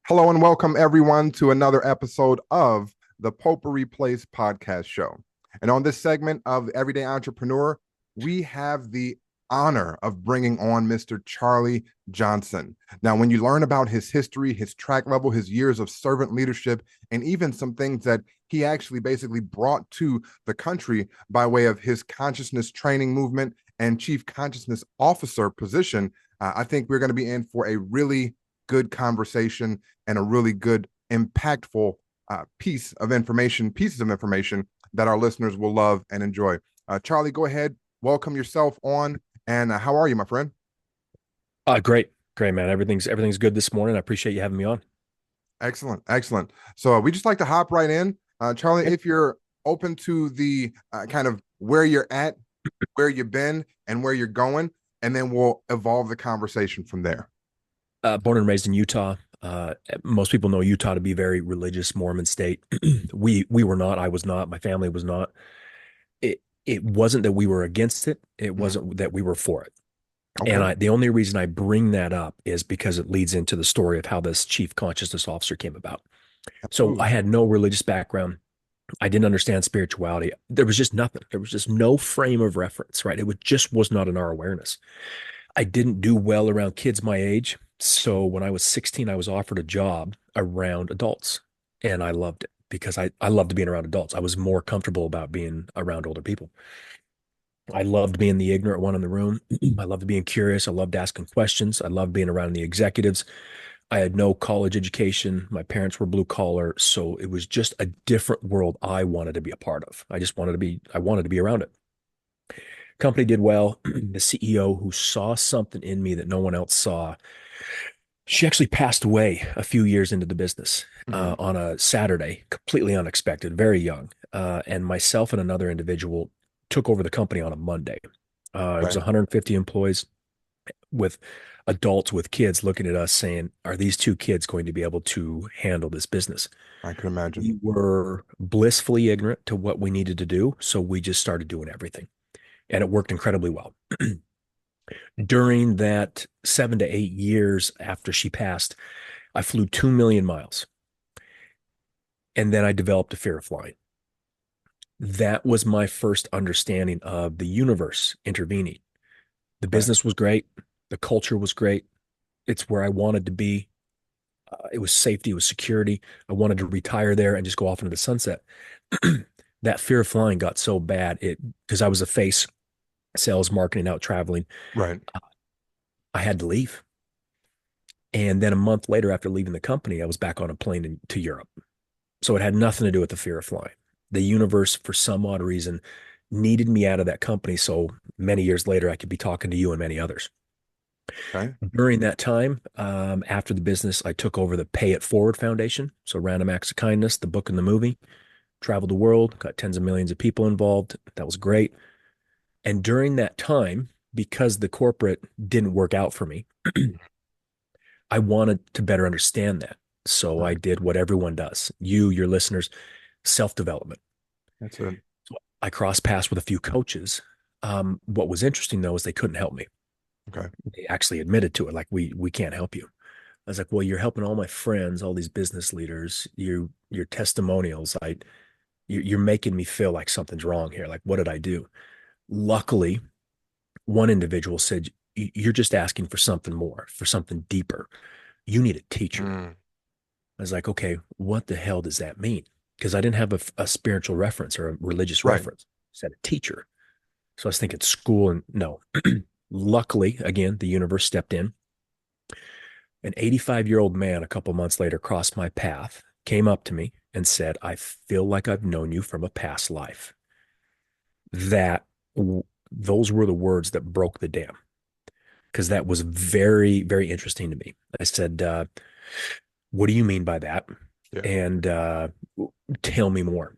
Hello and welcome everyone to another episode of the Potpourri Place Podcast Show. And on this segment of the Everyday Entrepreneur, we have the honor of bringing on Mr. Charley Johnson. Now, when you learn about his history, his track level, his years of servant leadership, and even some things that he actually basically brought to the country by way of his consciousness training movement and chief consciousness officer position, I think we're going to be in for a really good conversation and a really good, impactful pieces of information that our listeners will love and enjoy. Charley, go ahead, welcome yourself on. And how are you, my friend? Great, man. Everything's good this morning. I appreciate you having me on. Excellent, excellent. So we just like to hop right in. Charley, Yep. if you're open to the kind of where you're at, where you've been, and where you're going, and then we'll evolve the conversation from there. Born and raised in Utah. Most people know Utah to be a very religious Mormon state. We were not. I was not. My family was not. It wasn't that we were against it. It Mhm. wasn't that we were for it. And Okay, the only reason I bring that up is because it leads into the story of how this chief consciousness officer came about. So I absolutely. had no religious background. I didn't understand spirituality. There was just nothing. There was just no frame of reference, right? Just was not in our awareness. I didn't do well around kids my age. So when I was 16, I was offered a job around adults and I loved it because I loved being around adults. I was more comfortable about being around older people. I loved being the ignorant one in the room. I loved being curious. I loved asking questions. I loved being around the executives. I had no college education. My parents were blue collar. So it was just a different world I wanted to be a part of. I wanted to be around it. Company did well. The CEO who saw something in me that no one else saw, she actually passed away a few years into the business Mhm. on a Saturday, completely unexpected, very young. And myself and another individual took over the company on a Monday. It was Okay, 150 employees with adults with kids looking at us saying, are these two kids going to be able to handle this business? I could imagine. We were blissfully ignorant to what we needed to do. So we just started doing everything. And it worked incredibly well. During that 7 to 8 years after she passed, I flew 2 million miles. And then I developed a fear of flying. That was my first understanding of the universe intervening. The Okay, business was great. The culture was great. It's where I wanted to be. It was safety, it was security. I wanted to retire there and just go off into the sunset. That fear of flying got so bad, it because I was a face, sales, marketing, out traveling. right. I had to leave. And then a month later, after leaving the company, I was back on a plane to Europe. So it had nothing to do with the fear of flying. The universe, for some odd reason, needed me out of that company. So many years later, I could be talking to you and many others. Okay, During that time, after the business, I took over the Pay It Forward Foundation. So Random Acts of Kindness, the book and the movie, traveled the world, got tens of millions of people involved. That was great. And during that time, because the corporate didn't work out for me, I wanted to better understand that. So I right. did what everyone does. You, your listeners, self-development. That's it. So I crossed paths with a few coaches. What was interesting though is they couldn't help me. Okay. They actually admitted to it, like we can't help you. I was like, well, you're helping all my friends, all these business leaders, your testimonials. You're making me feel like something's wrong here. Like, what did I do? Luckily, one individual said, you're just asking for something more, for something deeper. You need a teacher. Mm, I was like, okay, what the hell does that mean? Because I didn't have a spiritual reference or a religious right. reference. I said a teacher. So I was thinking school, and no. Luckily, again, the universe stepped in. An 85-year-old man a couple months later crossed my path, came up to me and said, I feel like I've known you from a past life. That those were the words that broke the dam because that was very, very interesting to me. I said, what do you mean by that? Yeah. And tell me more.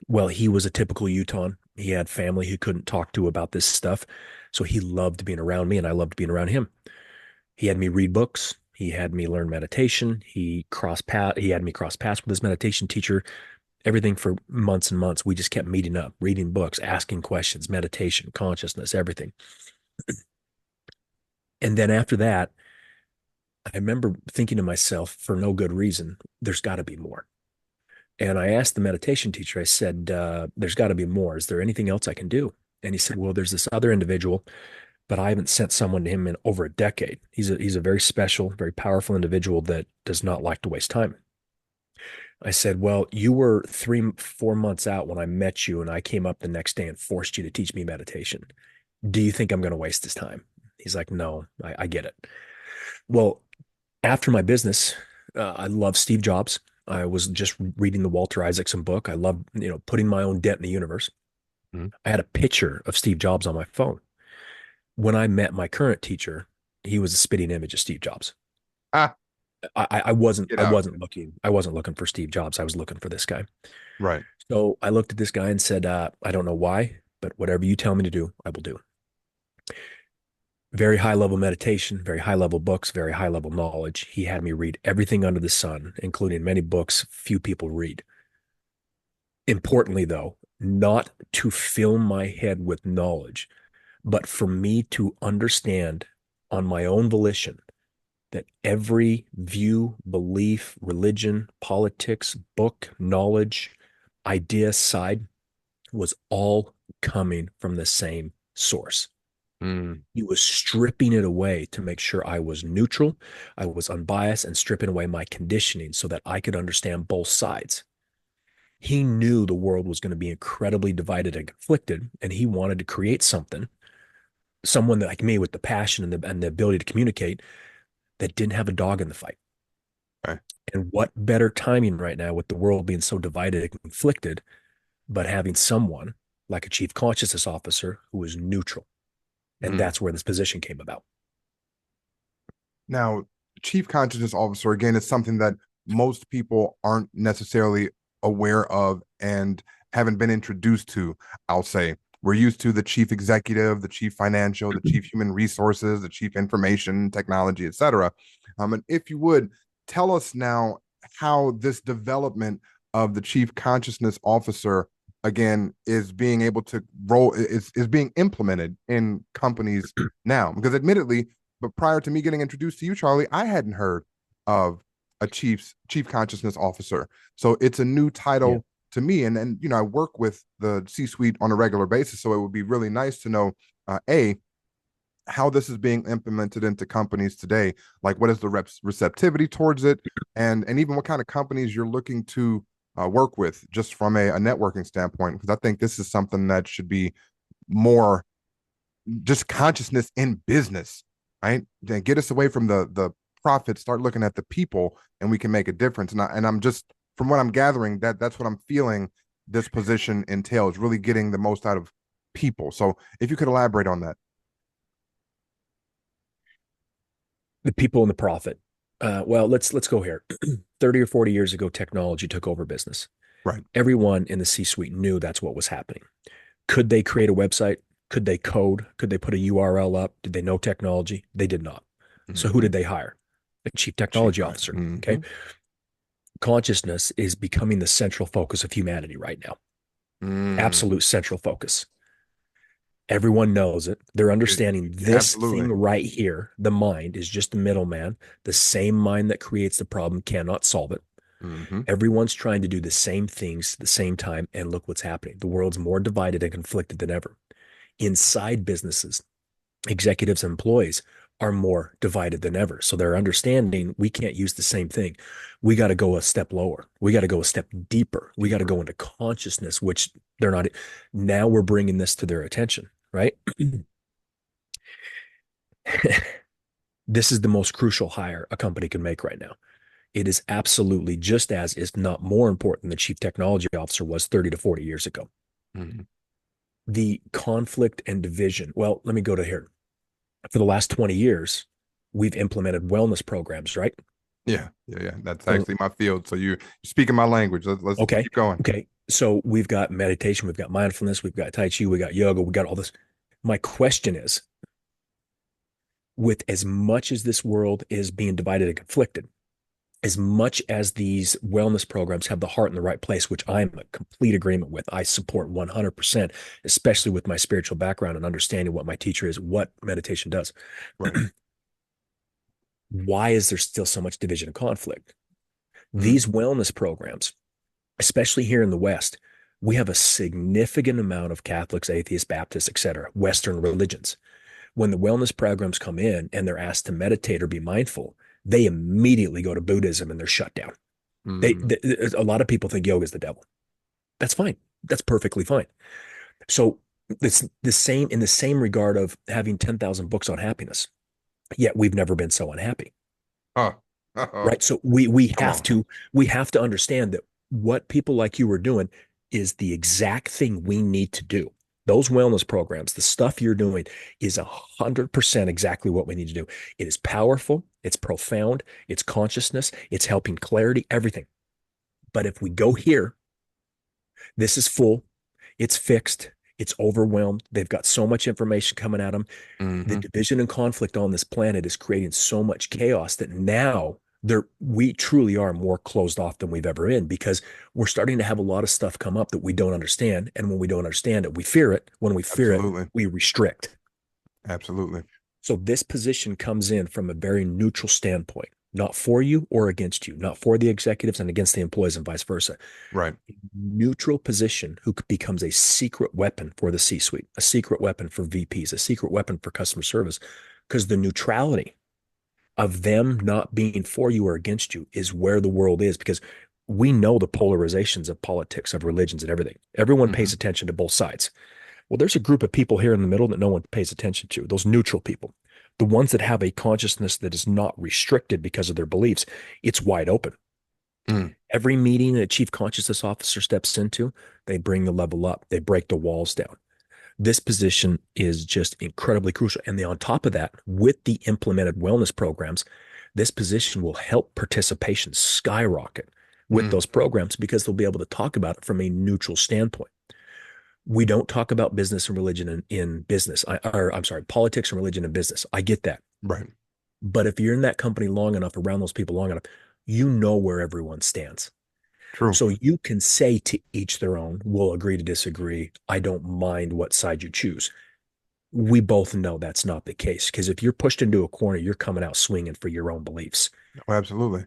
Well, he was a typical Utah. He had family he couldn't talk to about this stuff. So he loved being around me and I loved being around him. He had me read books. He had me learn meditation. He had me cross paths with his meditation teacher. Everything for months and months. We just kept meeting up, reading books, asking questions, meditation, consciousness, everything. And then after that, I remember thinking to myself, for no good reason, there's got to be more. And I asked the meditation teacher, I said, there's got to be more. Is there anything else I can do? And he said, well, there's this other individual, but I haven't sent someone to him in over a decade. He's a very special, very powerful individual that does not like to waste time. I said, well, you were 4 months out when I met you, and I came up the next day and forced you to teach me meditation. Do you think I'm going to waste this time? He's like, no, I get it. Well, after my business, I love Steve Jobs. I was just reading the Walter Isaacson book. I love, putting my own dent in the universe. Mm-hmm. I had a picture of Steve Jobs on my phone. When I met my current teacher, he was a spitting image of Steve Jobs. Ah, I wasn't get out. I wasn't looking for Steve Jobs. I was looking for this guy. Right. So I looked at this guy and said, I don't know why, but whatever you tell me to do, I will do. Very high level meditation, very high level books, very high level knowledge. He had me read everything under the sun, including many books few people read. Importantly, though, not to fill my head with knowledge, but for me to understand on my own volition that every view, belief, religion, politics, book, knowledge, idea, side was all coming from the same source. Mm. He was stripping it away to make sure I was neutral, I was unbiased, and stripping away my conditioning so that I could understand both sides. He knew the world was going to be incredibly divided and conflicted, and he wanted to create someone like me with the passion and the ability to communicate that didn't have a dog in the fight. Okay. And what better timing right now with the world being so divided and conflicted, but having someone like a chief consciousness officer who is neutral. And that's where this position came about. Now, chief consciousness officer, again, is something that most people aren't necessarily aware of and haven't been introduced to. I'll say we're used to the chief executive, the chief financial, the chief human resources, the chief information technology, etc. And if you would tell us now how this development of the chief consciousness officer again is being able to is being implemented in companies now, because admittedly, but prior to me getting introduced to you, Charley, I hadn't heard of a chief consciousness officer. So it's a new title to me, and I work with the C-suite on a regular basis, so it would be really nice to know how this is being implemented into companies today. Like, what is the receptivity towards it, and even what kind of companies you're looking to work with, just from a networking standpoint, because I think this is something that should be more just consciousness in business, right? Then get us away from the profit, start looking at the people, and we can make a difference. And I'm just, from what I'm gathering, that's what I'm feeling this position entails, really getting the most out of people. So if you could elaborate on that. The people and the profit. Well, let's go here. 30 or 40 years ago, technology took over business. Right. Everyone in the C-suite knew that's what was happening. Could they create a website? Could they code? Could they put a URL up? Did they know technology? They did not. Mm-hmm. So who did they hire? A chief technology officer. Mm-hmm. Okay. Consciousness is becoming the central focus of humanity right now. Absolute central focus. Everyone knows it. They're understanding this thing right here. The mind is just the middleman. The same mind that creates the problem cannot solve it. Mm-hmm. Everyone's trying to do the same things at the same time. And look what's happening. The world's more divided and conflicted than ever. Inside businesses, executives and employees are more divided than ever. So they're understanding we can't use the same thing. We got to go a step lower. We got to go a step deeper. We got to go into consciousness, which they're not. Now we're bringing this to their attention. Right? This is the most crucial hire a company can make right now. It is absolutely just as, if not more important than the chief technology officer was 30 to 40 years ago. Mm-hmm. The conflict and division. Well, let me go to here. For the last 20 years, we've implemented wellness programs, right? Yeah. That's actually my field. So you're speaking my language. Let's keep going. Okay. So we've got meditation, we've got mindfulness, we've got Tai Chi, we got yoga, we got all this. My question is, with as much as this world is being divided and conflicted, as much as these wellness programs have the heart in the right place, which I'm in complete agreement with, I support 100%, especially with my spiritual background and understanding what my teacher is, what meditation does. Right. Why is there still so much division and conflict? Mm-hmm. These wellness programs, especially here in the West, we have a significant amount of Catholics, atheists, Baptists, et cetera, Western religions. When the wellness programs come in and they're asked to meditate or be mindful, they immediately go to Buddhism and they're shut down. A lot of people think yoga is the devil. That's fine. That's perfectly fine. So it's the same in the same regard of having 10,000 books on happiness, yet we've never been so unhappy. Oh. Right. So we Come have on. to understand that what people like you are doing is the exact thing we need to do. Those wellness programs, the stuff you're doing is 100% exactly what we need to do. It is powerful. It's profound. It's consciousness. It's helping clarity, everything. But if we go here, this is full. It's fixed. It's overwhelmed. They've got so much information coming at them. The division and conflict on this planet is creating so much chaos that now we truly are more closed off than we've ever been, because we're starting to have a lot of stuff come up that we don't understand. And when we don't understand it, we fear it. When we fear Absolutely. it, we restrict. Absolutely. So this position comes in from a very neutral standpoint, not for you or against you, not for the executives and against the employees and vice versa. Right. Neutral position who becomes a secret weapon for the C-suite, a secret weapon for VPs, a secret weapon for customer service, because the neutrality of them not being for you or against you is where the world is, because we know the polarizations of politics, of religions and everything. Everyone pays attention to both sides. Well, there's a group of people here in the middle that no one pays attention to, those neutral people, the ones that have a consciousness that is not restricted because of their beliefs. It's wide open. Every meeting a chief consciousness officer steps into, they bring the level up. They break the walls down. This position is just incredibly crucial. And then on top of that, with the implemented wellness programs, this position will help participation skyrocket with those programs, because they'll be able to talk about it from a neutral standpoint. We don't talk about business and religion in business. I'm sorry, politics and religion in business. I get that. Right. But if you're in that company long enough, around those people long enough, you know where everyone stands. True. So you can say to each their own, we'll agree to disagree. I don't mind what side you choose. We both know that's not the case, because if you're pushed into a corner, you're coming out swinging for your own beliefs. Oh, absolutely.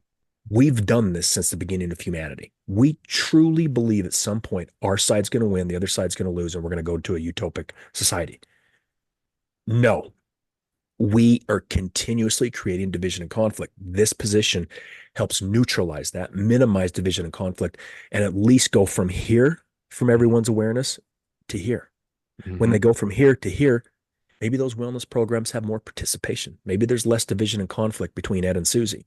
We've done this since the beginning of humanity. We truly believe at some point our side's going to win, the other side's going to lose, and we're going to go to a utopic society. No, we are continuously creating division and conflict. This position helps neutralize that, minimize division and conflict, and at least go from here, from everyone's awareness, to here. When they go from here to here, maybe those wellness programs have more participation. Maybe there's less division and conflict between Ed and Susie.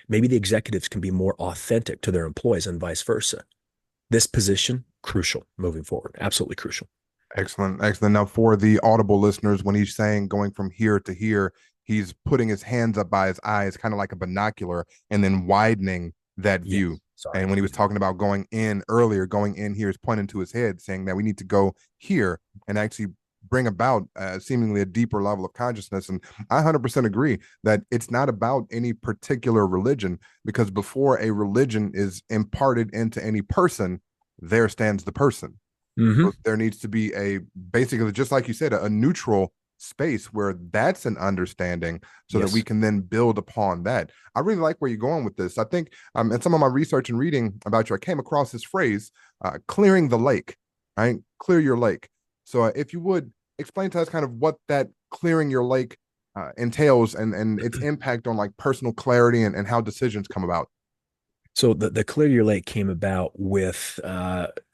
Maybe the executives can be more authentic to their employees and vice versa. This position, crucial moving forward. Absolutely crucial. Excellent. Excellent. Now, for the audible listeners, when he's saying going from here to here, he's putting his hands up by his eyes, kind of like a binocular, and then widening that view. Sorry. And when he was talking about going in earlier, going in here is pointing to his head, saying that we need to go here and actually bring about seemingly a deeper level of consciousness. And I 100% agree that it's not about any particular religion, because before a religion is imparted into any person, there stands the person. So there needs to be basically, just like you said, a neutral space where that's an understanding, so that we can then build upon that. I really like where you're going with this. I think in some of my research and reading about you, I came across this phrase, clearing the lake, right? Clear your lake. So if you would explain to us kind of what that clearing your lake entails, and its impact on like personal clarity and how decisions come about. So the clear your lake came about with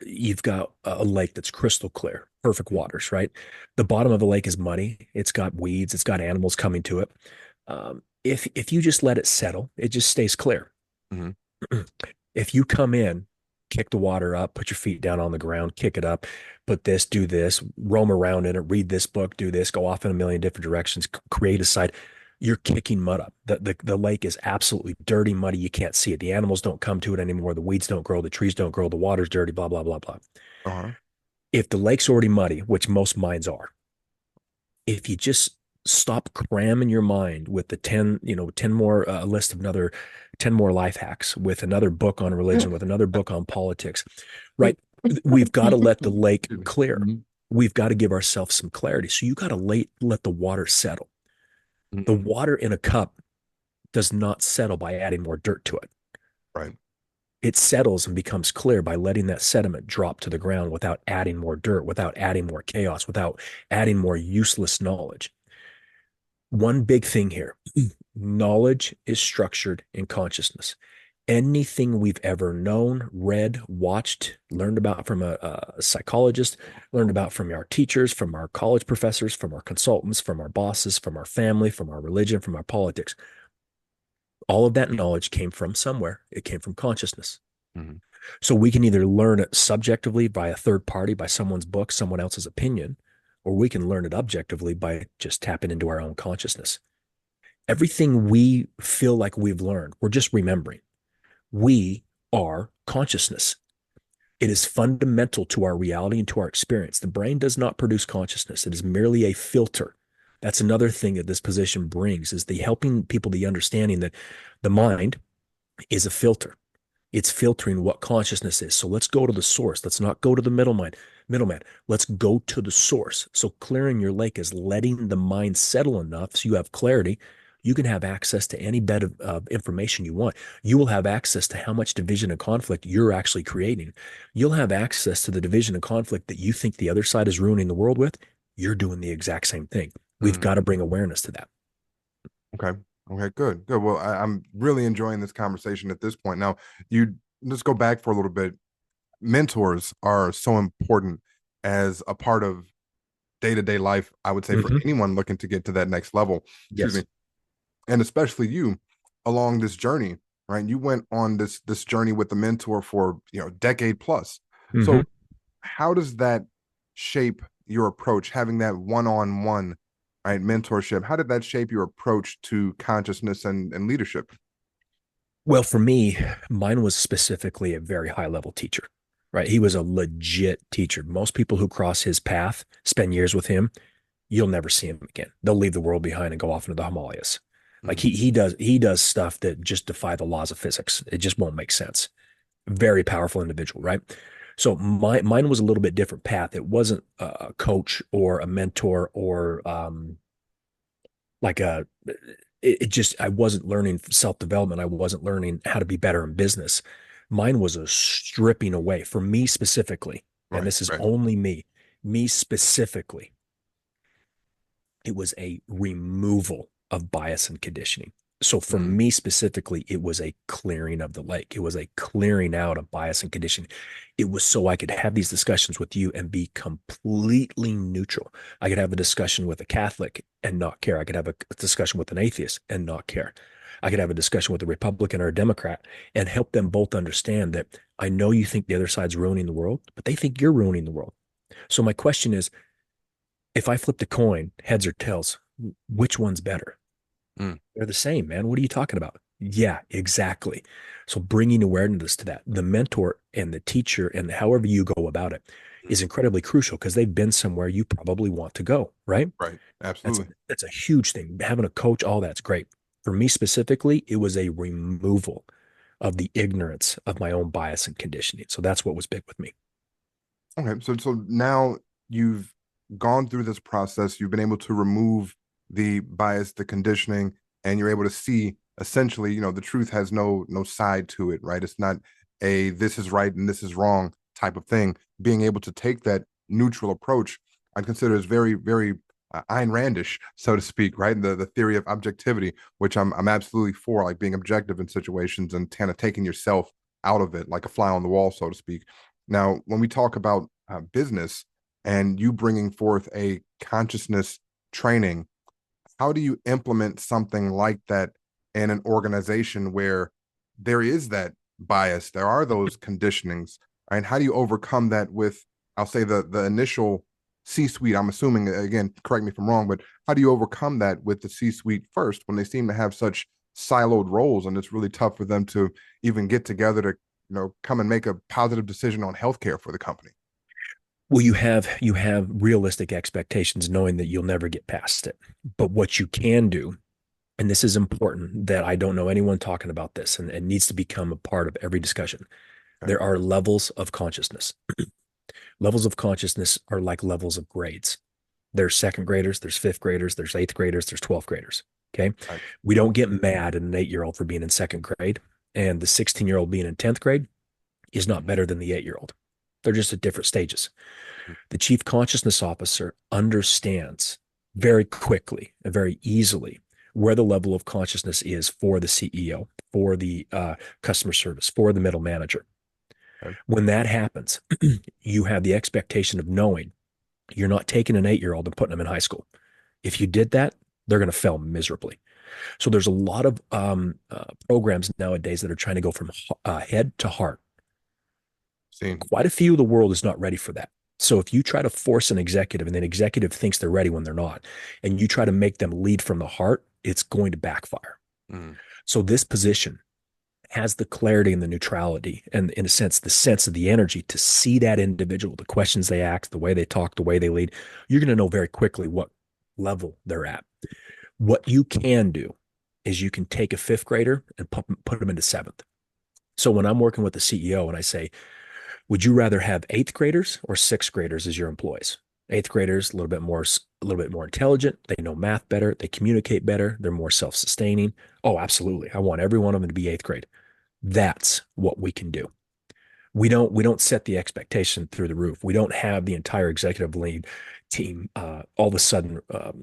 you've got a lake that's crystal clear, perfect waters, right? The bottom of the lake is muddy. It's got weeds. It's got animals coming to it. If you just let it settle, it just stays clear. If you come in, kick the water up, put your feet down on the ground, kick it up, put this, do this, roam around in it, read this book, do this, go off in a million different directions, create a site, you're kicking mud up. The lake is absolutely dirty, muddy. You can't see it. The animals don't come to it anymore. The weeds don't grow. The trees don't grow. The water's dirty, blah, blah, blah, blah. If the lake's already muddy, which most minds are, if you just stop cramming your mind with the 10 more list of another 10 more life hacks, with another book on religion, with another book on politics, right? We've got to let the lake clear. We've got to give ourselves some clarity. So you got to let the water settle. The water in a cup does not settle by adding more dirt to it. Right. It settles and becomes clear by letting that sediment drop to the ground without adding more dirt, without adding more chaos, without adding more useless knowledge. One big thing here, knowledge is structured in consciousness. Anything we've ever known, read, watched, learned about from a psychologist, learned about from our teachers, from our college professors, from our consultants, from our bosses, from our family, from our religion, from our politics, all of that knowledge came from somewhere. It came from consciousness. Mm-hmm. So we can either learn it subjectively by a third party, by someone's book, someone else's opinion, or we can learn it objectively by just tapping into our own consciousness. Everything we feel like we've learned, we're just remembering. We are consciousness. It is fundamental to our reality and to our experience. The brain does not produce consciousness. It is merely a filter. That's another thing that this position brings, is the helping people the understanding that the mind is a filter. It's filtering what consciousness is. So let's go to the source. Let's not go to the middleman. Let's go to the source. So clearing your lake is letting the mind settle enough so you have clarity. You can have access to any bed of information you want. You will have access to how much division and conflict you're actually creating. You'll have access to the division and conflict that you think the other side is ruining the world with. You're doing the exact same thing. We've got to bring awareness to that. Okay. Okay, good. Well, I'm really enjoying this conversation at this point. Now, you let's go back for a little bit. Mentors are so important as a part of day-to-day life, I would say, for anyone looking to get to that next level. Excuse me. And especially you along this journey, right? You went on this journey with the mentor for, decade plus. So how does that shape your approach, having that one-on-one, right, mentorship? How did that shape your approach to consciousness and leadership? Well, for me, mine was specifically a very high level teacher, right? He was a legit teacher. Most people who cross his path, spend years with him, you'll never see him again. They'll leave the world behind and go off into the Himalayas. Like he does stuff that just defy the laws of physics. It just won't make sense. Very powerful individual, right? So mine was a little bit different path. It wasn't a coach or a mentor or like a it just, I wasn't learning self-development. I wasn't learning how to be better in business. Mine was a stripping away for me specifically. And this is only me specifically. It was a removal of bias and conditioning. So for me specifically, it was a clearing of the lake. It was a clearing out of bias and conditioning. It was so I could have these discussions with you and be completely neutral. I could have a discussion with a Catholic and not care. I could have a discussion with an atheist and not care. I could have a discussion with a Republican or a Democrat and help them both understand that I know you think the other side's ruining the world, but they think you're ruining the world. So my question is, if I flipped a coin, heads or tails, which one's better? They're the same, man. What are you talking about? Yeah, exactly. So bringing awareness to that, the mentor and the teacher and however you go about it is incredibly crucial because they've been somewhere you probably want to go, right? Right. Absolutely. That's a huge thing. Having a coach, all that's great. For me specifically, it was a removal of the ignorance of my own bias and conditioning. So that's what was big with me. Okay. So now you've gone through this process. You've been able to remove the bias, the conditioning, and you're able to see essentially, the truth has no side to it, right? It's not a this is right and this is wrong type of thing. Being able to take that neutral approach, I'd consider is very, very Ayn Randish, so to speak, right? The theory of objectivity, which I'm absolutely for, like being objective in situations and kind of taking yourself out of it, like a fly on the wall, so to speak. Now, when we talk about business and you bringing forth a consciousness training, how do you implement something like that in an organization where there is that bias, there are those conditionings, right? How do you overcome that with, I'll say, the initial C-suite? I'm assuming, again, correct me if I'm wrong, but how do you overcome that with the C-suite first when they seem to have such siloed roles and it's really tough for them to even get together to come and make a positive decision on healthcare for the company? Well, you have realistic expectations, knowing that you'll never get past it. But what you can do, and this is important, that I don't know anyone talking about this, and needs to become a part of every discussion. Okay. There are levels of consciousness. Levels of consciousness are like levels of grades. There's second graders, there's fifth graders, there's eighth graders, there's 12th graders. Okay. Right. We don't get mad at an 8-year-old for being in second grade, and the 16-year-old being in 10th grade is not better than the 8-year-old. They're just at different stages. The chief consciousness officer understands very quickly and very easily where the level of consciousness is for the CEO, for the customer service, for the middle manager. Right. When that happens, you have the expectation of knowing you're not taking an 8-year-old and putting them in high school. If you did that, they're going to fail miserably. So there's a lot of programs nowadays that are trying to go from head to heart. Seen. Quite a few of the world is not ready for that. So if you try to force an executive and then executive thinks they're ready when they're not, and you try to make them lead from the heart, it's going to backfire. Mm. So this position has the clarity and the neutrality and, in a sense, the sense of the energy to see that individual, the questions they ask, the way they talk, the way they lead. You're going to know very quickly what level they're at. What you can do is you can take a fifth grader and put them into seventh. So when I'm working with the CEO and I say, would you rather have eighth graders or sixth graders as your employees? Eighth graders, a little bit more intelligent. They know math better. They communicate better. They're more self-sustaining. Oh, absolutely. I want every one of them to be eighth grade. That's what we can do. We don't set the expectation through the roof. We don't have the entire executive lead team all of a sudden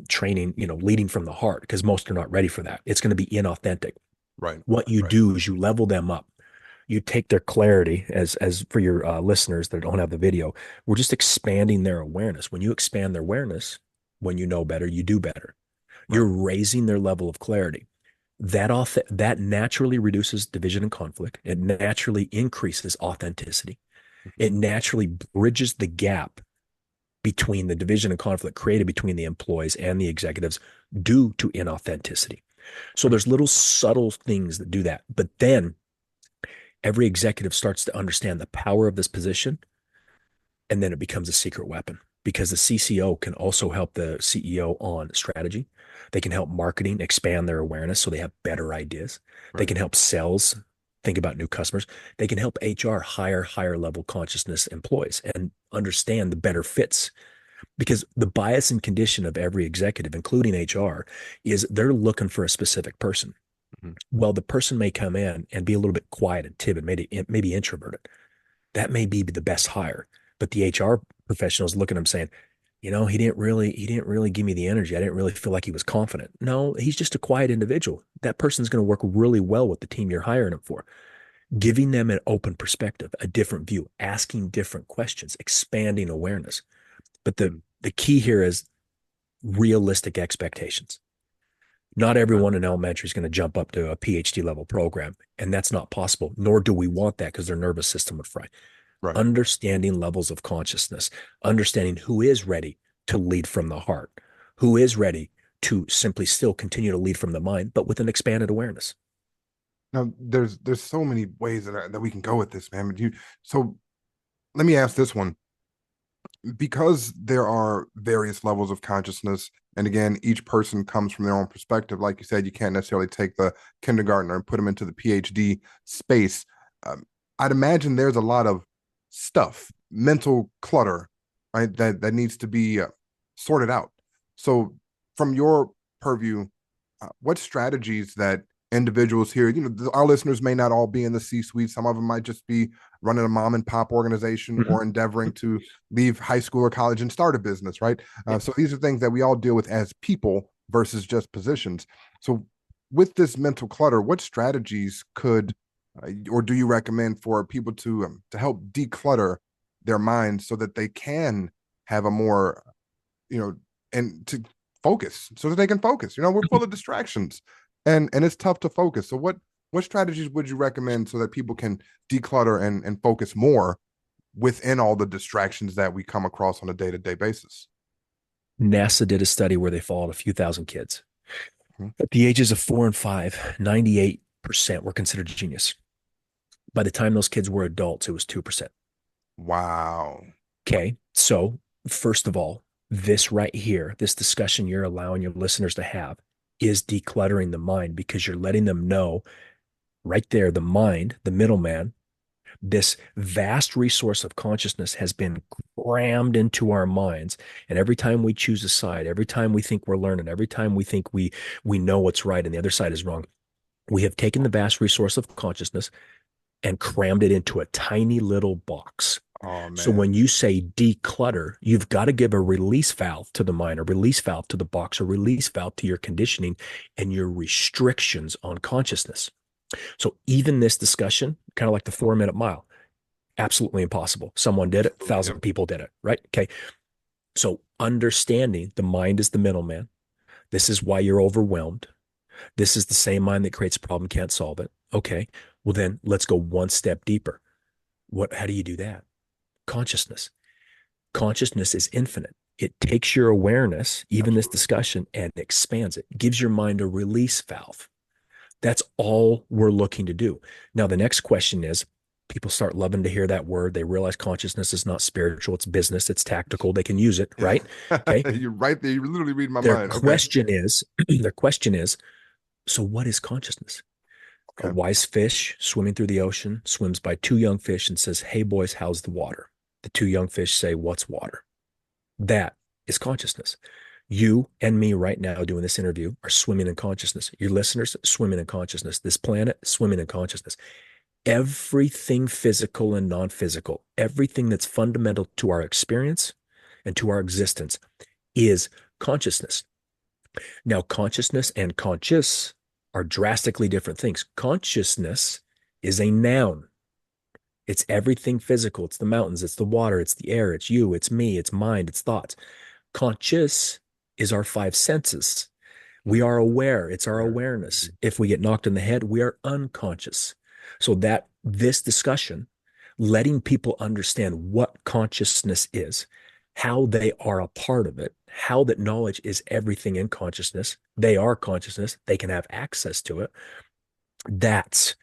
training, leading from the heart, because most are not ready for that. It's going to be inauthentic. Right. What you do is you level them up. You take their clarity, as for your listeners that don't have the video, we're just expanding their awareness. When you expand their awareness, when you know better, you do better. Right. You're raising their level of clarity. That naturally reduces division and conflict. It naturally increases authenticity. It naturally bridges the gap between the division and conflict created between the employees and the executives due to inauthenticity. So there's little subtle things that do that. But then every executive starts to understand the power of this position, and then it becomes a secret weapon, because the CCO can also help the CEO on strategy. They can help marketing expand their awareness so they have better ideas. Right. They can help sales think about new customers. They can help HR hire higher level consciousness employees and understand the better fits, because the bias and condition of every executive, including HR, is they're looking for a specific person. Mm-hmm. Well, the person may come in and be a little bit quiet and timid, maybe introverted. That may be the best hire, but the HR professional is looking at him saying, he didn't really give me the energy. I didn't really feel like he was confident. No, he's just a quiet individual. That person's going to work really well with the team you're hiring him for. Giving them an open perspective, a different view, asking different questions, expanding awareness. But the key here is realistic expectations. Not everyone in elementary is going to jump up to a PhD level program, and that's not possible, nor do we want that, because their nervous system would fry. Right. Understanding levels of consciousness, understanding who is ready to lead from the heart, who is ready to simply still continue to lead from the mind, but with an expanded awareness. Now, there's so many ways that we can go with this, man. So let me ask this one. Because there are various levels of consciousness, and again, each person comes from their own perspective. Like you said, you can't necessarily take the kindergartner and put them into the PhD space. I'd imagine there's a lot of stuff, mental clutter, right, that needs to be sorted out. So from your purview, what strategies that individuals here, our listeners may not all be in the C-suite. Some of them might just be running a mom and pop organization or endeavoring to leave high school or college and start a business, right? So these are things that we all deal with as people versus just positions. So with this mental clutter, what strategies could or do you recommend for people to help declutter their minds so that they can have a more, and to focus, so that they can focus? We're full of distractions. And it's tough to focus. So what strategies would you recommend so that people can declutter and focus more within all the distractions that we come across on a day-to-day basis? NASA did a study where they followed a few thousand kids. At the ages of 4 and 5, 98% were considered genius. By the time those kids were adults, it was 2%. Wow. Okay. So first of all, this right here, this discussion you're allowing your listeners to have, is decluttering the mind, because you're letting them know right there, the mind, the middleman, This vast resource of consciousness has been crammed into our minds. And every time we choose a side, every time we think we're learning, every time we think we know what's right and the other side is wrong, we have taken the vast resource of consciousness and crammed it into a tiny little box. Oh So man. when you say declutter, you've got to give a release valve to the mind, a release valve to the box, a release valve to your conditioning and your restrictions on consciousness. So even this discussion, kind of like the 4-minute mile, absolutely impossible. Someone did it, 1,000 people did it, right? Okay. So understanding the mind is the middleman. This is why you're overwhelmed. This is the same mind that creates a problem, can't solve it. Okay. Well, then let's go one step deeper. How do you do that? Consciousness. Consciousness is infinite. It takes your awareness, even this discussion, and expands it, gives your mind a release valve. That's all we're looking to do. Now, the next question is, people start loving to hear that word. They realize consciousness is not spiritual. It's business. It's tactical. They can use it, right? Okay. You're right there. You're literally reading my Their mind. question is, so what is consciousness? A Okay. wise fish swimming through the ocean swims by two young fish and says, "Hey boys, how's the water?" The two young fish say, "What's water?" That is consciousness. You and me right now doing this interview are swimming in consciousness. Your listeners swimming in consciousness. This planet swimming in consciousness. Everything physical and non-physical, everything that's fundamental to our experience and to our existence is consciousness. Now, consciousness and conscious are drastically different things. Consciousness is a noun. It's everything physical. It's the mountains, it's the water, it's the air, it's you, it's me, it's mind, it's thoughts. Conscious is our 5 senses. We are aware. It's our awareness. If we get knocked in the head, we are unconscious. So that this discussion, letting people understand what consciousness is, how they are a part of it, how that knowledge is everything in consciousness. They are consciousness. They can have access to it. That's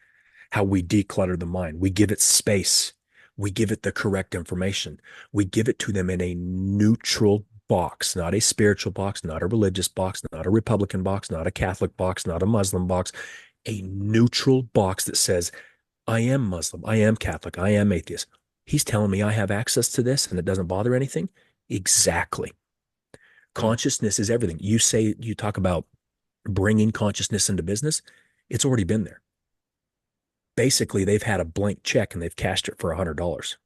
how we declutter the mind. We give it space. We give it the correct information. We give it to them in a neutral box, not a spiritual box, not a religious box, not a Republican box, not a Catholic box, not a Muslim box, a neutral box that says, I am Muslim, I am Catholic, I am atheist. He's telling me I have access to this and it doesn't bother anything. Exactly. Consciousness is everything. You talk about bringing consciousness into business. It's already been there. Basically, they've had a blank check and they've cashed it for $100.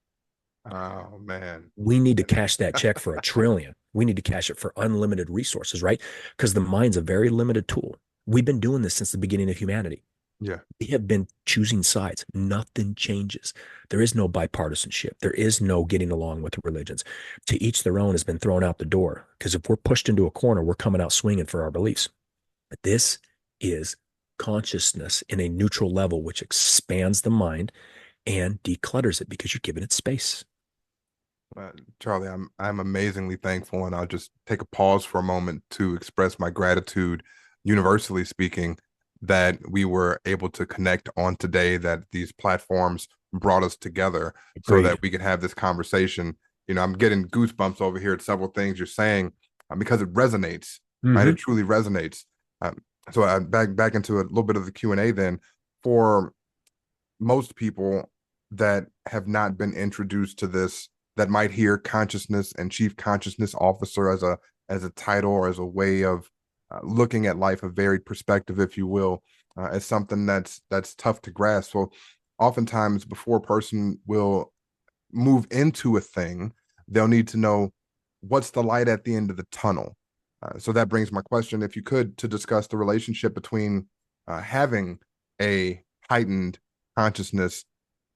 Oh man. We need to cash that check for $1 trillion. We need to cash it for unlimited resources, right? Because the mind's a very limited tool. We've been doing this since the beginning of humanity. Yeah. We have been choosing sides. Nothing changes. There is no bipartisanship. There is no getting along with the religions. To each their own has been thrown out the door. Because if we're pushed into a corner, we're coming out swinging for our beliefs. But this is consciousness in a neutral level, which expands the mind and declutters it because you're giving it space. Charley, I'm amazingly thankful, and I'll just take a pause for a moment to express my gratitude, universally speaking, that we were able to connect on today, that these platforms brought us together so that we could have this conversation. You know, I'm getting goosebumps over here at several things you're saying because it resonates, right? It truly resonates. So I back into a little bit of the Q&A then. For most people that have not been introduced to this, that might hear consciousness and chief consciousness officer as a title or as a way of looking at life, a varied perspective, if you will, as something that's tough to grasp. So oftentimes before a person will move into a thing, they'll need to know what's the light at the end of the tunnel. So that brings my question, if you could, to discuss the relationship between having a heightened consciousness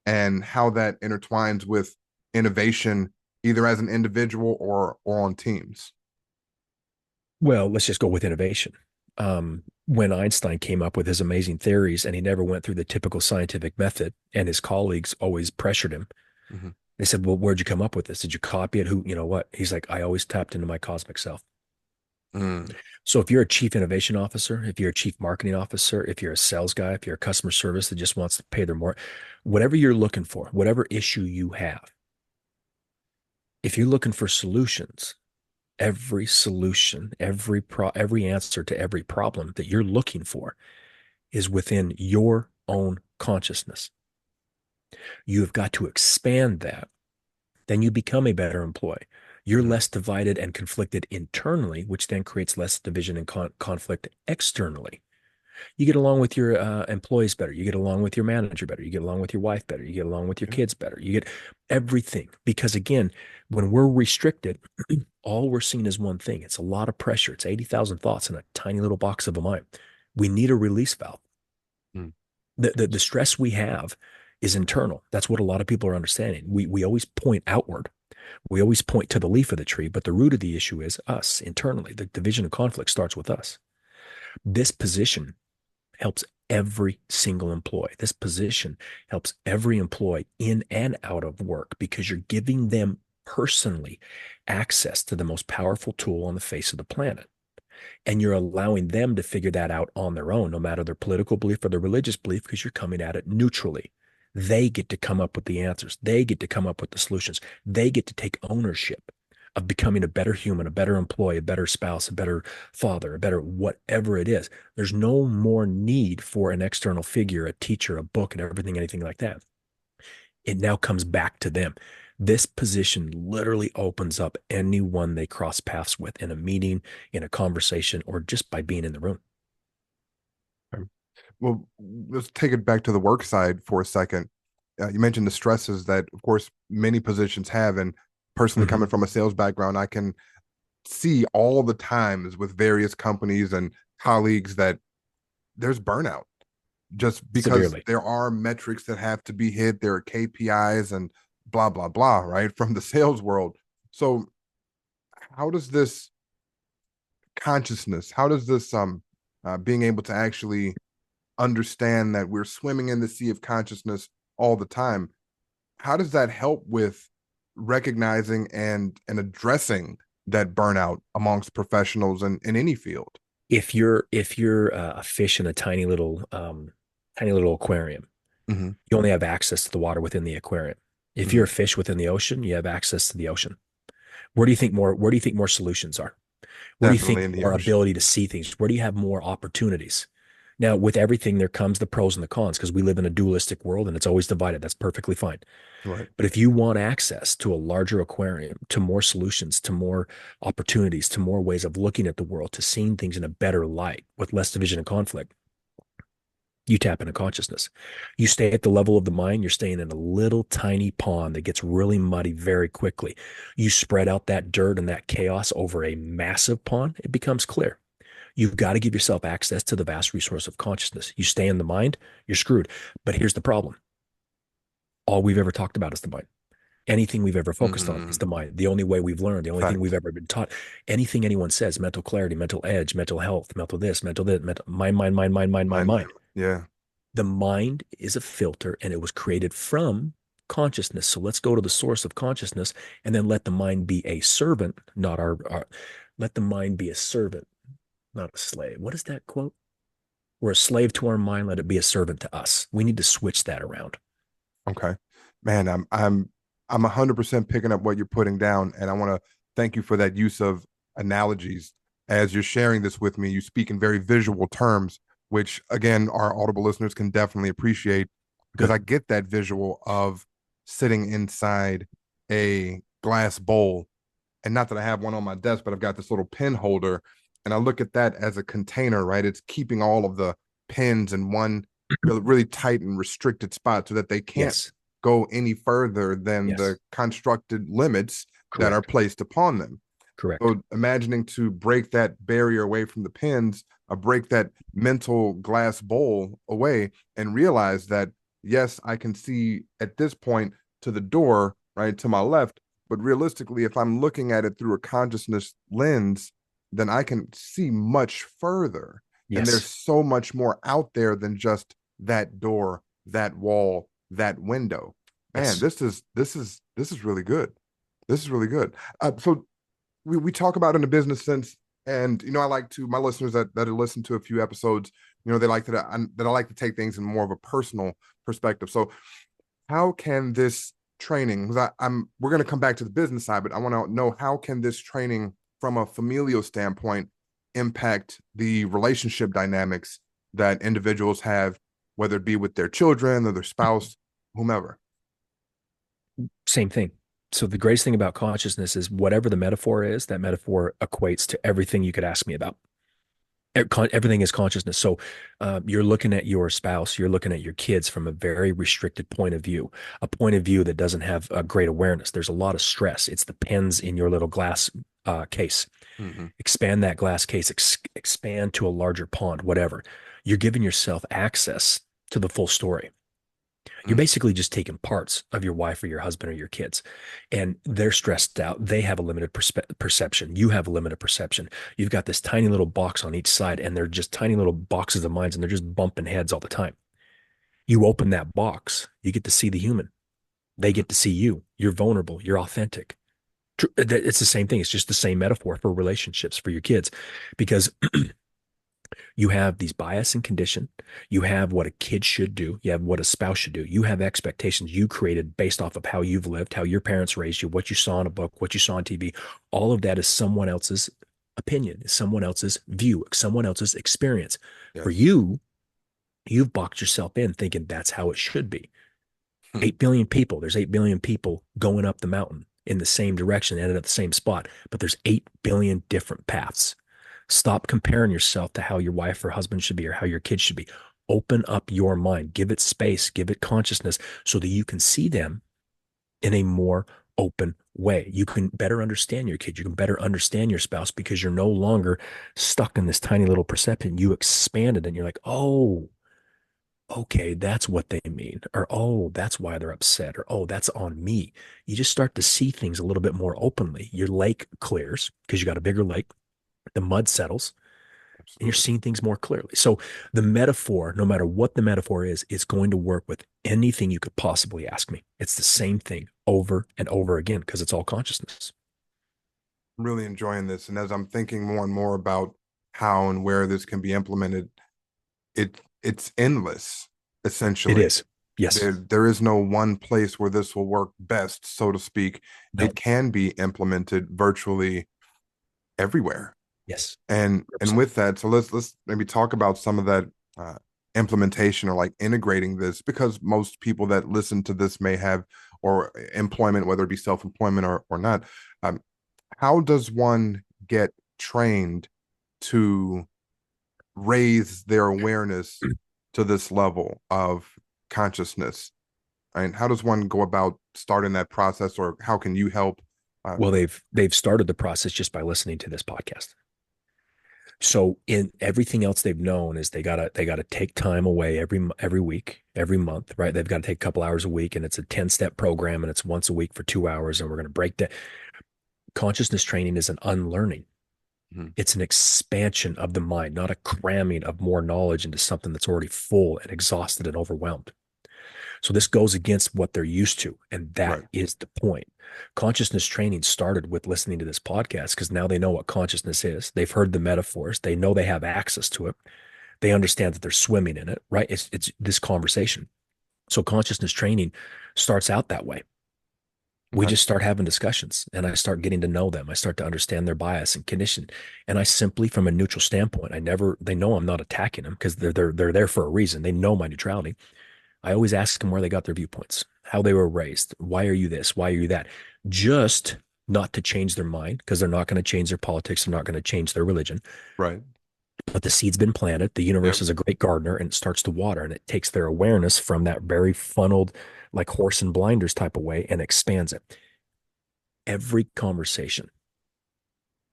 and how that intertwines with innovation, either as an individual or on teams. Well, let's just go with innovation. When Einstein came up with his amazing theories and he never went through the typical scientific method, and his colleagues always pressured him. They said, well, where'd you come up with this? Did you copy it? Who, you know what? He's like, I always tapped into my cosmic self. So if you're a chief innovation officer, if you're a chief marketing officer, if you're a sales guy, if you're a customer service that just wants to pay their more, whatever you're looking for, whatever issue you have, if you're looking for solutions, every solution, every answer to every problem that you're looking for is within your own consciousness. You've got to expand that. Then you become a better employee. You're Mhm. less divided and conflicted internally, which then creates less division and conflict externally. You get along with your employees better. You get along with your manager better. You get along with your wife better. You get along with your Yeah. kids better. You get everything. Because again, when we're restricted, all we're seeing is one thing. It's a lot of pressure. It's 80,000 thoughts in a tiny little box of a mind. We need a release valve. Mm. The stress we have is internal. That's what a lot of people are understanding. We always point outward. We always point to the leaf of the tree, but the root of the issue is us internally. The division of conflict starts with us. This position helps every single employee. This position helps every employee in and out of work because you're giving them personally access to the most powerful tool on the face of the planet. And you're allowing them to figure that out on their own, no matter their political belief or their religious belief, because you're coming at it neutrally. They get to come up with the answers. They get to come up with the solutions. They get to take ownership of becoming a better human, a better employee, a better spouse, a better father, a better whatever it is. There's no more need for an external figure, a teacher, a book, and everything, anything like that. It now comes back to them. This position literally opens up anyone they cross paths with in a meeting, in a conversation, or just by being in the room. Okay. Well, let's take it back to the work side for a second. You mentioned the stresses that, of course, many positions have. And personally, Mm-hmm. coming from a sales background, I can see all the times with various companies and colleagues that there's burnout just because Severely. there are metrics that have to be hit. There are KPIs and blah, blah, blah, right? From the sales world. So, how does this consciousness, how does this being able to actually understand that we're swimming in the sea of consciousness all the time, how does that help with recognizing and addressing that burnout amongst professionals in any field? If you're a fish in a tiny little aquarium, Mm-hmm. you only have access to the water within the aquarium. If Mm-hmm. you're a fish within the ocean, you have access to the ocean. Where do you think more solutions are? Where do you Definitely think in the more ocean. ability to see things? Where do you have more opportunities? Now, with everything, there comes the pros and the cons because we live in a dualistic world and it's always divided. That's perfectly fine. Right. But if you want access to a larger aquarium, to more solutions, to more opportunities, to more ways of looking at the world, to seeing things in a better light with less division and conflict, you tap into consciousness. You stay at the level of the mind, you're staying in a little tiny pond that gets really muddy very quickly. You spread out that dirt and that chaos over a massive pond, it becomes clear. You've got to give yourself access to the vast resource of consciousness. You stay in the mind, you're screwed. But here's the problem: all we've ever talked about is the mind. Anything we've ever focused on is Mm, the mind. The only way we've learned, the only thing we've fact. ever been taught, anything anyone says, mental clarity, mental edge, mental health, mental this, mental mind, Mind. mind. Yeah. The mind is a filter and it was created from consciousness. So let's go to the source of consciousness and then let the mind be a servant, not our let the mind be a servant, not a slave. What is that quote? We're a slave to our mind, let it be a servant to us. We need to switch that around. Okay. Man, I'm 100% picking up what you're putting down, and I want to thank you for that use of analogies as you're sharing this with me. You speak in very visual terms, which again, our Audible listeners can definitely appreciate because Good. I get that visual of sitting inside a glass bowl, and not that I have one on my desk, but I've got this little pen holder, and I look at that as a container, right? It's keeping all of the pens in one really tight and restricted spot so that they can't Yes. go any further than the Yes. constructed limits that are Correct. placed upon them. Correct. So imagining to break that barrier away from the pins, break that mental glass bowl away and realize that, yes, I can see at this point to the door, right, to my left. But realistically, if I'm looking at it through a consciousness lens, then I can see much further. And there's Yes. so much more out there than just that door, that wall, that window. Man, Yes. this is really good. This is really good. So we talk about in a business sense, and I like to my listeners that have listened to a few episodes, they like that I like to take things in more of a personal perspective. So how can this training, because we're going to come back to the business side, but I want to know, how can this training from a familial standpoint impact the relationship dynamics that individuals have, whether it be with their children or their spouse, whomever? Same thing. So the greatest thing about consciousness is whatever the metaphor is, that metaphor equates to everything you could ask me about. Everything is consciousness. So you're looking at your spouse, you're looking at your kids from a very restricted point of view, a point of view that doesn't have a great awareness. There's a lot of stress. It's the pens in your little glass case. Mm-hmm. Expand that glass case, expand to a larger pond, whatever. You're giving yourself access to the full story. You're basically just taking parts of your wife or your husband or your kids, and they're stressed out. They have a limited perception. You have a limited perception. You've got this tiny little box on each side, and they're just tiny little boxes of minds, and they're just bumping heads all the time. You open that box, you get to see the human. They get to see you. You're vulnerable. You're authentic. It's the same thing. It's just the same metaphor for relationships for your kids, because you have these bias and condition. You have what a kid should do. You have what a spouse should do. You have expectations you created based off of how you've lived, how your parents raised you, what you saw in a book, what you saw on TV. All of that is someone else's opinion, is someone else's view, someone else's experience. Yes. For you, you've boxed yourself in thinking that's how it should be. 8 billion people. There's 8 billion people going up the mountain in the same direction, ended at the same spot, but there's 8 billion different paths. Stop comparing yourself to how your wife or husband should be or how your kids should be. Open up your mind, give it space, give it consciousness so that you can see them in a more open way. You can better understand your kid. You can better understand your spouse because you're no longer stuck in this tiny little perception. You expanded and you're like, oh, okay, that's what they mean. Or, oh, that's why they're upset. Or, oh, that's on me. You just start to see things a little bit more openly. Your lake clears because you got a bigger lake. The mud settles. And you're seeing things more clearly. So the metaphor, no matter what the metaphor is, it's going to work with anything you could possibly ask me. It's the same thing over and over again because it's all consciousness. I'm really enjoying this. And as I'm thinking more and more about how and where this can be implemented, it's endless, essentially. It is. Yes. There is no one place where this will work best, so to speak. No. It can be implemented virtually everywhere. Yes. And with that, so let's maybe talk about some of that implementation or like integrating this, because most people that listen to this may have or employment, whether it be self-employment or not. How does one get trained to raise their awareness to this level of consciousness? And how does one go about starting that process, or how can you help? Well, they've started the process just by listening to this podcast. So in everything else they've known is they gotta take time away every week, every month, right? They've got to take a couple hours a week, and it's a 10-step program, and it's once a week for 2 hours, and we're going to break that. Consciousness training is an unlearning. Mm-hmm. It's an expansion of the mind, not a cramming of more knowledge into something that's already full and exhausted and overwhelmed. So this goes against what they're used to. And that is the point. Consciousness training started with listening to this podcast because now they know what consciousness is. They've heard the metaphors. They know they have access to it. They understand that they're swimming in it, right? It's this conversation. So consciousness training starts out that way. We just start having discussions, and I start getting to know them. I start to understand their bias and condition. And I simply, from a neutral standpoint, they know I'm not attacking them because they're there for a reason. They know my neutrality. I always ask them where they got their viewpoints, how they were raised. Why are you this? Why are you that? Just not to change their mind, because they're not going to change their politics. They're not going to change their religion. Right. But the seed's been planted. The universe is a great gardener, and it starts to water, and it takes their awareness from that very funneled, like horse and blinders type of way, and expands it. Every conversation,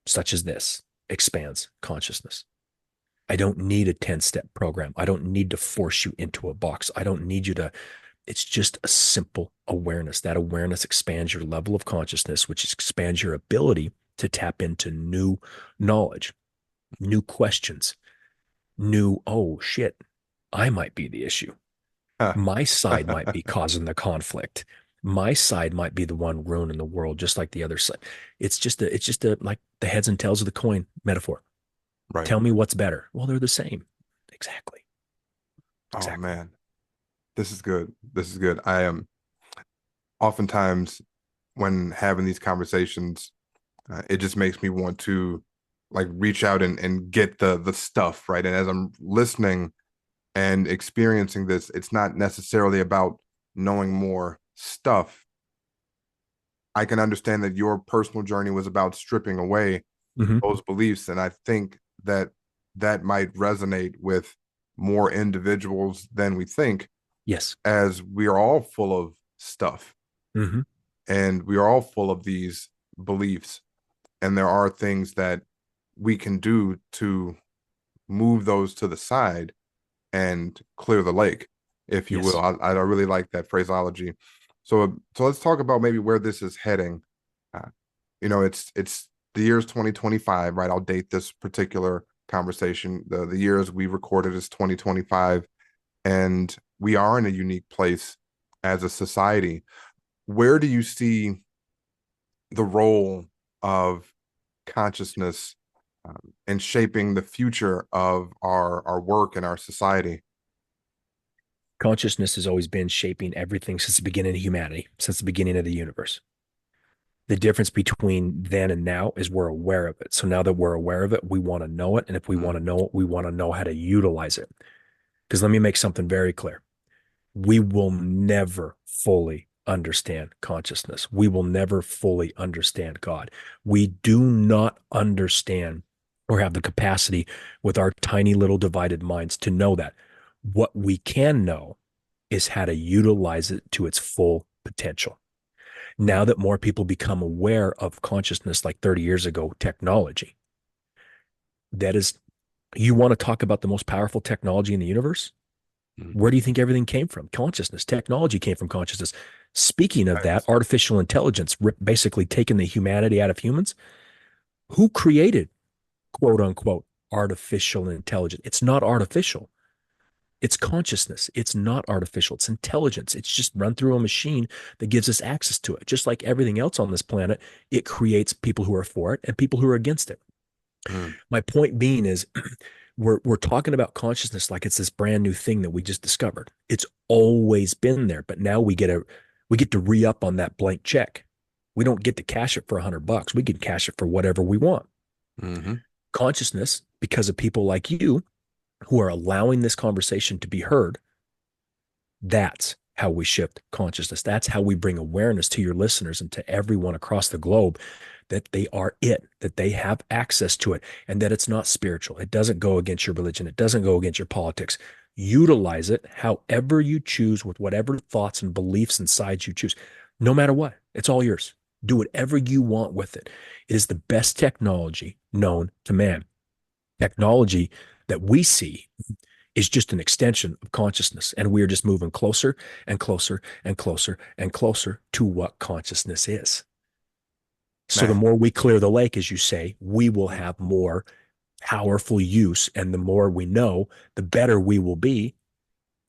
such as this, expands consciousness. I don't need a 10-step program. I don't need to force you into a box. I don't need you to, it's just a simple awareness. That awareness expands your level of consciousness, which expands your ability to tap into new knowledge, new questions, new, oh shit, I might be the issue. My side might be causing the conflict. My side might be the one ruining the world, just like the other side. It's just a like the heads and tails of the coin metaphor. Right. Tell me what's better. Well, they're the same. Exactly. Oh man, this is good. This is good. I am oftentimes when having these conversations, it just makes me want to like reach out and get the stuff right. And as I'm listening and experiencing this, it's not necessarily about knowing more stuff. I can understand that your personal journey was about stripping away Hmm. those beliefs. And I think that that might resonate with more individuals than we think, Yes. as we are all full of stuff Hmm. and we are all full of these beliefs. And there are things that we can do to move those to the side and clear the lake, if you will. Yes. I really like that phraseology. So let's talk about maybe where this is heading. Uh, it's the year's 2025, right? I'll date this particular conversation. The years we recorded is 2025, and we are in a unique place as a society. Where do you see the role of consciousness in shaping the future of our work and our society? Consciousness has always been shaping everything since the beginning of humanity, since the beginning of the universe. The difference between then and now is we're aware of it. So now that we're aware of it, we want to know it. And if we want to know it, we want to know how to utilize it. Because let me make something very clear. We will never fully understand consciousness. We will never fully understand God. We do not understand or have the capacity with our tiny little divided minds to know that. What we can know is how to utilize it to its full potential. Now that more people become aware of consciousness, like 30 years ago, technology, that is, you want to talk about the most powerful technology in the universe? Where do you think everything came from? Consciousness. Technology came from consciousness. Speaking of that, artificial intelligence, basically taking the humanity out of humans. Who created, quote unquote, artificial intelligence? It's not artificial. It's consciousness. It's not artificial. It's intelligence. It's just run through a machine that gives us access to it. Just like everything else on this planet, it creates people who are for it and people who are against it. Mm. My point being is we're talking about consciousness like it's this brand new thing that we just discovered. It's always been there, but now we get to re-up on that blank check. We don't get to cash it for $100. We can cash it for whatever we want. Mm-hmm. Consciousness, because of people like you who are allowing this conversation to be heard, that's how we shift consciousness. That's how we bring awareness to your listeners and to everyone across the globe that they are it, that they have access to it, and that it's not spiritual. It doesn't go against your religion. It doesn't go against your politics. Utilize it however you choose with whatever thoughts and beliefs and sides you choose, no matter what. It's all yours. Do whatever you want with it. It is the best technology known to man. Technology that we see is just an extension of consciousness. And we are just moving closer and closer and closer and closer to what consciousness is. So the Man. more we clear the lake, as you say, we will have more powerful use. And the more we know, the better we will be.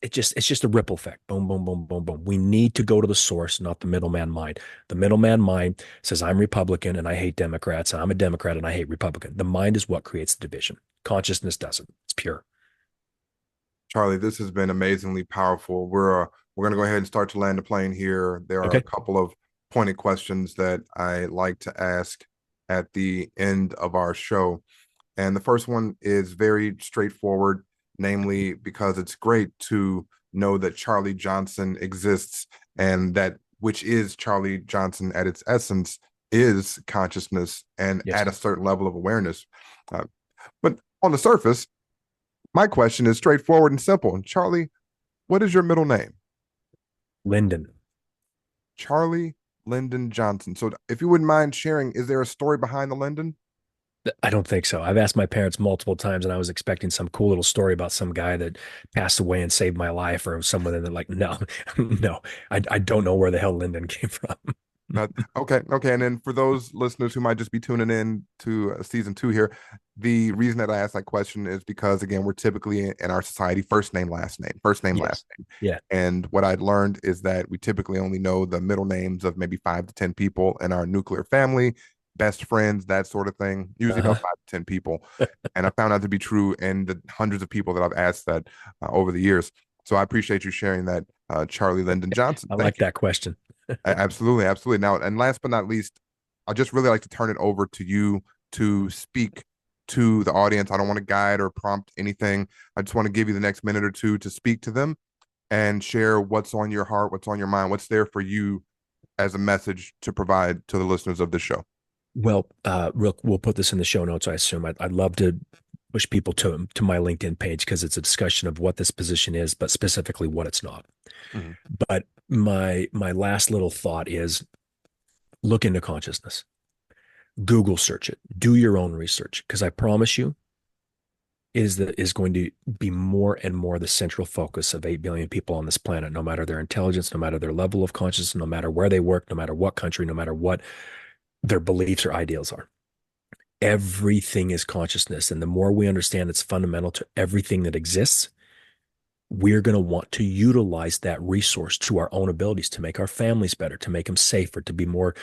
It's just a ripple effect. Boom, boom, boom, boom, boom. We need to go to the source, not the middleman mind. The middleman mind says, I'm Republican and I hate Democrats. And I'm a Democrat and I hate Republican. The mind is what creates the division. Consciousness doesn't. It's pure. Charley, this has been amazingly powerful. We're going to go ahead and start to land the plane here. There are a Okay. couple of pointed questions that I like to ask at the end of our show. And the first one is very straightforward, namely because it's great to know that Charley Johnson exists, and that which is Charley Johnson at its essence is consciousness and Yes. at a certain level of awareness. But on the surface, my question is straightforward and simple. Charley, what is your middle name? Lyndon. Charley Lyndon Johnson. So if you wouldn't mind sharing, is there a story behind the Lyndon? I don't think so. I've asked my parents multiple times, and I was expecting some cool little story about some guy that passed away and saved my life, or someone, and they're like, no, no, I don't know where the hell Lyndon came from. Okay. And then for those listeners who might just be tuning in to season 2 here, the reason that I asked that question is because, again, we're typically in our society first name, last name, first name, Yes. last name. Yeah. And what I'd learned is that we typically only know the middle names of maybe 5 to 10 people in our nuclear family, best friends, that sort of thing. Usually about 5 to 10 people. And I found out to be true in the hundreds of people that I've asked that over the years. So I appreciate you sharing that, Charley Lyndon Johnson. I Thank like you. that question. Absolutely. Now, and last but not least, I just really like to turn it over to you to speak to the audience. I don't want to guide or prompt anything. I just want to give you the next minute or two to speak to them and share what's on your heart, what's on your mind, what's there for you as a message to provide to the listeners of the show? Well, we'll put this in the show notes. I assume I'd love to push people to my LinkedIn page because it's a discussion of what this position is, but specifically what it's not. Mm-hmm. But my last little thought is look into consciousness. Google search it. Do your own research because I promise you, is going to be more and more the central focus of 8 billion people on this planet, no matter their intelligence, no matter their level of consciousness, no matter where they work, no matter what country, no matter what their beliefs or ideals are. Everything is consciousness. And the more we understand it's fundamental to everything that exists, we're going to want to utilize that resource to our own abilities to make our families better, to make them safer, to be more,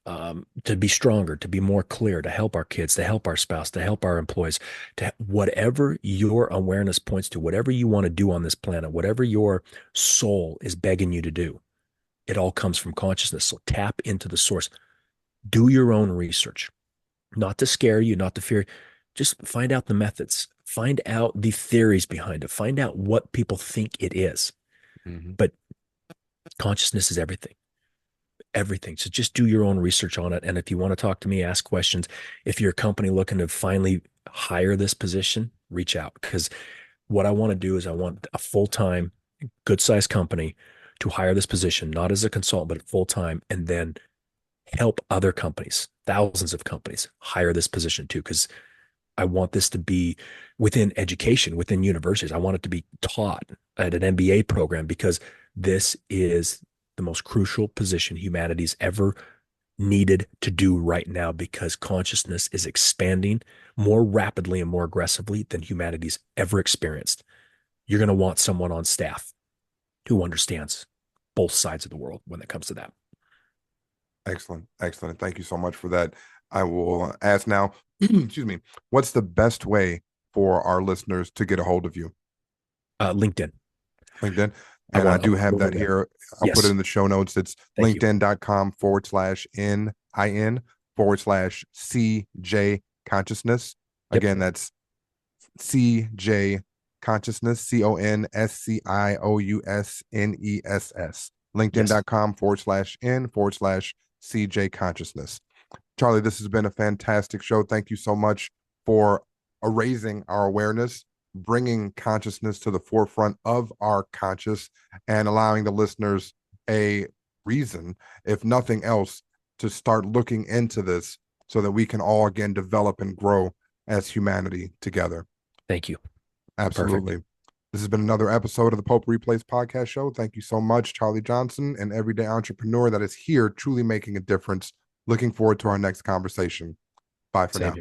to be stronger, to be more clear, to help our kids, to help our spouse, to help our employees, to whatever your awareness points to, whatever you want to do on this planet, whatever your soul is begging you to do, it all comes from consciousness. So tap into the source. Do your own research, not to scare you, not to fear. Just find out the methods, find out the theories behind it, find out what people think it is. Mm-hmm. But consciousness is everything, everything. So just do your own research on it. And if you want to talk to me, ask questions. If you're a company looking to finally hire this position, reach out. Because what I want to do is I want a full-time, good-sized company to hire this position, not as a consultant, but full-time, and then help other companies, thousands of companies, hire this position too. Because I want this to be within education, within universities. I want it to be taught at an MBA program because this is the most crucial position humanity's ever needed to do right now because consciousness is expanding more rapidly and more aggressively than humanity's ever experienced. You're going to want someone on staff who understands both sides of the world when it comes to that. Excellent. Excellent. Thank you so much for that. I will ask now, excuse me, what's the best way for our listeners to get a hold of you? LinkedIn. LinkedIn. And I do have that here. I'll put it in the show notes. It's linkedin.com/NIN/CJ consciousness. Again, that's CJ consciousness, CONSCIOUSNESS. LinkedIn.com/N/CJ consciousness. Charley, this has been a fantastic show. Thank you so much for raising our awareness, bringing consciousness to the forefront of our conscious, and allowing the listeners a reason, if nothing else, to start looking into this so that we can all again develop and grow as humanity together. Thank you. Absolutely. Perfect. This has been another episode of the Potpourri Place Podcast Show. Thank you so much, Charley Johnson, an everyday entrepreneur that is here truly making a difference. Looking forward to our next conversation. Bye for now.